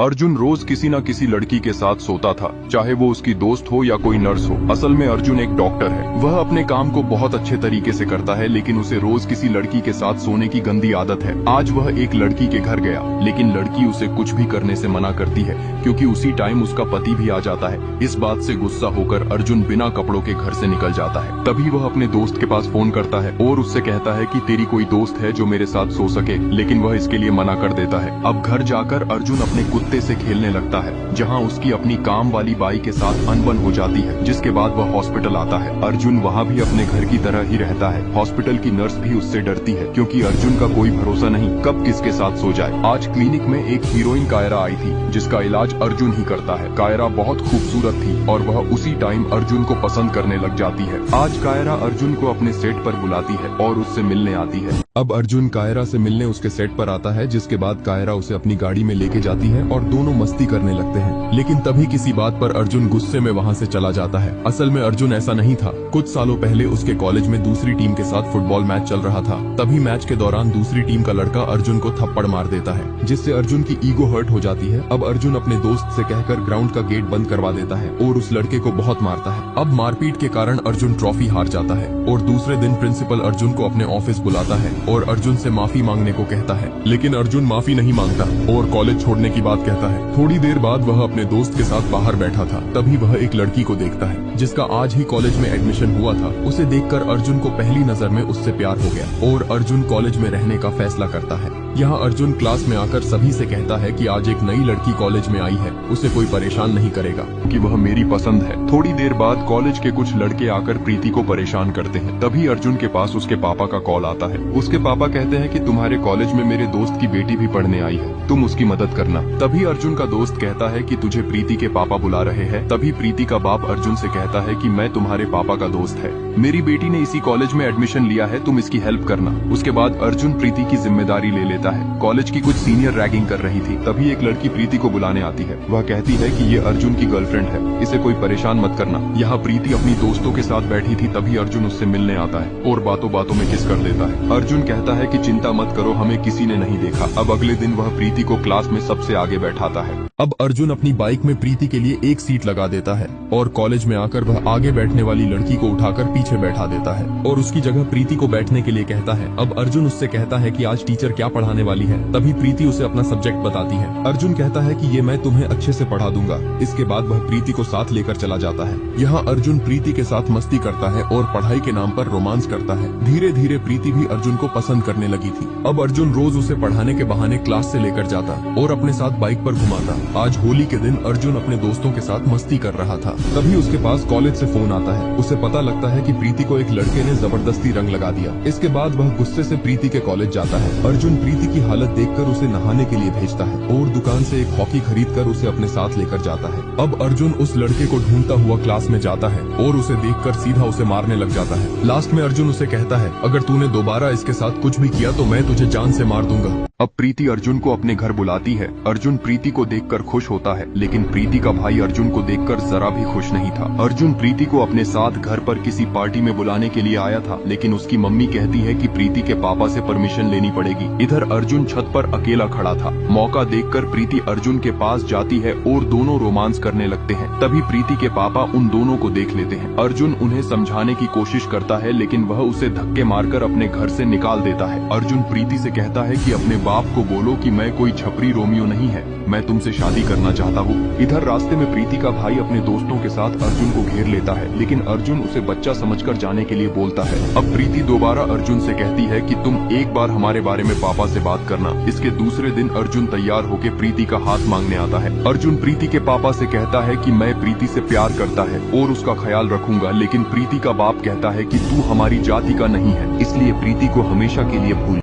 अर्जुन रोज किसी न किसी लड़की के साथ सोता था, चाहे वो उसकी दोस्त हो या कोई नर्स हो। असल में अर्जुन एक डॉक्टर है। वह अपने काम को बहुत अच्छे तरीके से करता है, लेकिन उसे रोज किसी लड़की के साथ सोने की गंदी आदत है। आज वह एक लड़की के घर गया, लेकिन लड़की उसे कुछ भी करने से मना करती है, क्योंकि उसी टाइम उसका पति भी आ जाता है। इस बात से गुस्सा होकर अर्जुन बिना कपड़ों के घर से निकल जाता है। तभी वह अपने दोस्त के पास फोन करता है और उससे कहता है कि तेरी कोई दोस्त है जो मेरे साथ सो सके, लेकिन वह इसके लिए मना कर देता है। अब घर जाकर अर्जुन अपने कुत्ते से खेलने लगता है, जहां उसकी अपनी काम वाली बाई के साथ अनबन हो जाती है, जिसके बाद वह हॉस्पिटल आता है। अर्जुन वहां भी अपने घर की तरह ही रहता है। हॉस्पिटल की नर्स भी उससे डरती है, क्योंकि अर्जुन का कोई भरोसा नहीं कब किसके साथ सो जाए। आज क्लिनिक में एक हीरोइन कायरा आई थी, जिसका इलाज अर्जुन ही करता है। कायरा बहुत खूबसूरत थी और वह उसी टाइम अर्जुन को पसंद करने लग जाती है। आज कायरा अर्जुन को अपने सेट पर बुलाती है और उससे मिलने आती है। अब अर्जुन कायरा से मिलने उसके सेट पर आता है, जिसके बाद कायरा उसे अपनी गाड़ी में लेके जाती है और दोनों मस्ती करने लगते हैं। लेकिन तभी किसी बात पर अर्जुन गुस्से में वहां से चला जाता है। असल में अर्जुन ऐसा नहीं था। कुछ सालों पहले उसके कॉलेज में दूसरी टीम के साथ फुटबॉल मैच चल रहा था। तभी मैच के दौरान दूसरी टीम का लड़का अर्जुन को थप्पड़ मार देता है, जिससे अर्जुन की ईगो हर्ट हो जाती है। अब अर्जुन अपने दोस्त से कहकर ग्राउंड का गेट बंद करवा देता है और उस लड़के को बहुत मारता है। अब मारपीट के कारण अर्जुन ट्रॉफी हार जाता है और दूसरे दिन प्रिंसिपल अर्जुन को अपने ऑफिस बुलाता है और अर्जुन से माफी मांगने को कहता है। लेकिन अर्जुन माफी नहीं मांगता और कॉलेज छोड़ने की बात कहता है। थोड़ी देर बाद वह अपने दोस्त के साथ बाहर बैठा था, तभी वह एक लड़की को देखता है, जिसका आज ही कॉलेज में एडमिशन हुआ था। उसे देखकर अर्जुन को पहली नजर में उससे प्यार हो गया और अर्जुन कॉलेज में रहने का फैसला करता है। यहाँ अर्जुन क्लास में आकर सभी से कहता है कि आज एक नई लड़की कॉलेज में आई है, उसे कोई परेशान नहीं करेगा, क्योंकि वह मेरी पसंद है। थोड़ी देर बाद कॉलेज के कुछ लड़के आकर प्रीति को परेशान करते हैं। तभी अर्जुन के पास उसके पापा का कॉल आता है। उसके पापा कहते हैं कि तुम्हारे कॉलेज में मेरे दोस्त की बेटी भी पढ़ने आई है, तुम उसकी मदद करना। तभी अर्जुन का दोस्त कहता है कि तुझे प्रीति के पापा बुला रहे हैं। तभी प्रीति का बाप अर्जुन से कहता है कि मैं तुम्हारे पापा का दोस्त है, मेरी बेटी ने इसी कॉलेज में एडमिशन लिया है, तुम इसकी हेल्प करना। उसके बाद अर्जुन प्रीति की जिम्मेदारी ले लेता है। कॉलेज की कुछ सीनियर रैगिंग कर रही थी, तभी एक लड़की प्रीति को बुलाने आती है। वह कहती है कि ये अर्जुन की गर्लफ्रेंड है, इसे कोई परेशान मत करना। यहाँ प्रीति अपनी दोस्तों के साथ बैठी थी, तभी अर्जुन उससे मिलने आता है और बातों बातों में किस कर देता है। अर्जुन कहता है कि चिंता मत करो, हमें किसी ने नहीं देखा। अब अगले दिन वह प्रीति को क्लास में सबसे आगे बैठाता है। अब अर्जुन अपनी बाइक में प्रीति के लिए एक सीट लगा देता है और कॉलेज में आकर वह आगे बैठने वाली लड़की को उठाकर पीछे बैठा देता है और उसकी जगह प्रीति को बैठने के लिए कहता है। अब अर्जुन उससे कहता है कि आज टीचर क्या पढ़ाने वाली है। तभी प्रीति उसे अपना सब्जेक्ट बताती है। अर्जुन कहता है कि ये मैं तुम्हें अच्छे से पढ़ा दूंगा। इसके बाद वह प्रीति को साथ लेकर चला जाता है। यहाँ अर्जुन प्रीति के साथ मस्ती करता है और पढ़ाई के नाम पर रोमांस करता है। धीरे धीरे प्रीति भी अर्जुन को पसंद करने लगी थी। अब अर्जुन रोज उसे पढ़ाने के बहाने क्लास से लेकर जाता और अपने साथ बाइक पर घुमाता। आज होली के दिन अर्जुन अपने दोस्तों के साथ मस्ती कर रहा था, तभी उसके पास कॉलेज से फोन आता है। उसे पता लगता है कि प्रीति को एक लड़के ने जबरदस्ती रंग लगा दिया। इसके बाद वह गुस्से से प्रीति के कॉलेज जाता है। अर्जुन प्रीति की हालत देखकर उसे नहाने के लिए भेजता है और दुकान से एक हॉकी खरीदकर उसे अपने साथ लेकर जाता है। अब अर्जुन उस लड़के को ढूंढता हुआ क्लास में जाता है और उसे देखकर सीधा उसे मारने लग जाता है। लास्ट में अर्जुन उसे कहता है, अगर तूने दोबारा इसके साथ कुछ भी किया तो मैं तुझे जान से मार दूंगा। अब प्रीति अर्जुन को अपने घर बुलाती है। अर्जुन प्रीति को देखकर खुश होता है, लेकिन प्रीति का भाई अर्जुन को देखकर जरा भी खुश नहीं था। अर्जुन प्रीति को अपने साथ घर पर किसी पार्टी में बुलाने के लिए आया था, लेकिन उसकी मम्मी कहती है कि प्रीति के पापा से परमिशन लेनी पड़ेगी। इधर अर्जुन छत पर अकेला खड़ा था। मौका देखकर प्रीति अर्जुन के पास जाती है और दोनों रोमांस करने लगते हैं। तभी प्रीति के पापा उन दोनों को देख लेते हैं। अर्जुन उन्हें समझाने की कोशिश करता है, लेकिन वह उसे धक्के मारकर अपने घर से निकाल देता है। अर्जुन प्रीति से कहता है कि अपने बाप को बोलो कि मैं कोई छपरी रोमियो नहीं है, मैं तुमसे शादी करना चाहता हूँ। इधर रास्ते में प्रीति का भाई अपने दोस्तों के साथ अर्जुन को घेर लेता है, लेकिन अर्जुन उसे बच्चा समझकर जाने के लिए बोलता है। अब प्रीति दोबारा अर्जुन से कहती है कि तुम एक बार हमारे बारे में पापा से बात करना। इसके दूसरे दिन अर्जुन तैयार होकर प्रीति का हाथ मांगने आता है। अर्जुन प्रीति के पापा से कहता है कि मैं प्रीति से प्यार करता है और उसका ख्याल रखूंगा, लेकिन प्रीति का बाप कहता है कि तू हमारी जाति का नहीं है, इसलिए प्रीति को हमेशा के लिए भूल